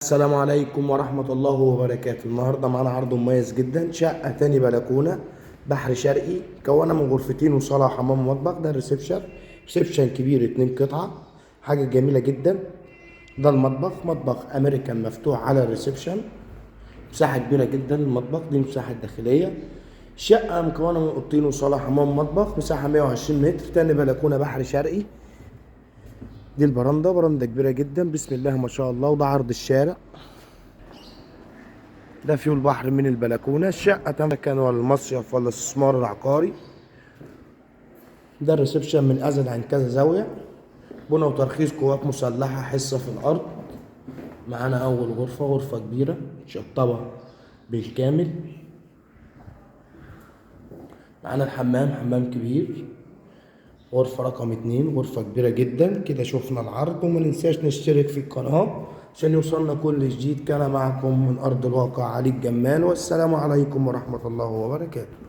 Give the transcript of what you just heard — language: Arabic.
السلام عليكم ورحمة الله وبركاته. النهاردة معانا عرض مميز جدا، شقة تاني بلكونة بحر شرقي مكونة من غرفتين وصالة وحمام ومطبخ. ده ريسبشن كبير 2 قطعة، حاجة جميلة جدا. ده المطبخ، مطبخ أمريكان مفتوح على الريسبشن، مساحة كبيرة جدا. المطبخ دي مساحة داخلية. شقة مكونة من أوضتين وصالة حمام ومطبخ، مساحة 120 متر، تاني بلكونة بحر شرقي. دي برندة كبيرة جدا، بسم الله ما شاء الله. وده عرض الشارع، ده فيه البحر من البلكونة. الشقة تمكن ولا المصيف ولا الاستثمار العقاري. ده الريسبشن من أزل عن كذا زاوية، بنى وترخيص قوات مسلحة، حصة في الأرض. معانا أول غرفة كبيرة شطبة بالكامل. معانا الحمام، حمام كبير. غرفة رقم 2، غرفة كبيرة جدا. كده شفنا العرض، وما ننساش نشترك في القناة عشان يوصلنا كل جديد. كان معكم من أرض الواقع علي الجمال، والسلام عليكم ورحمة الله وبركاته.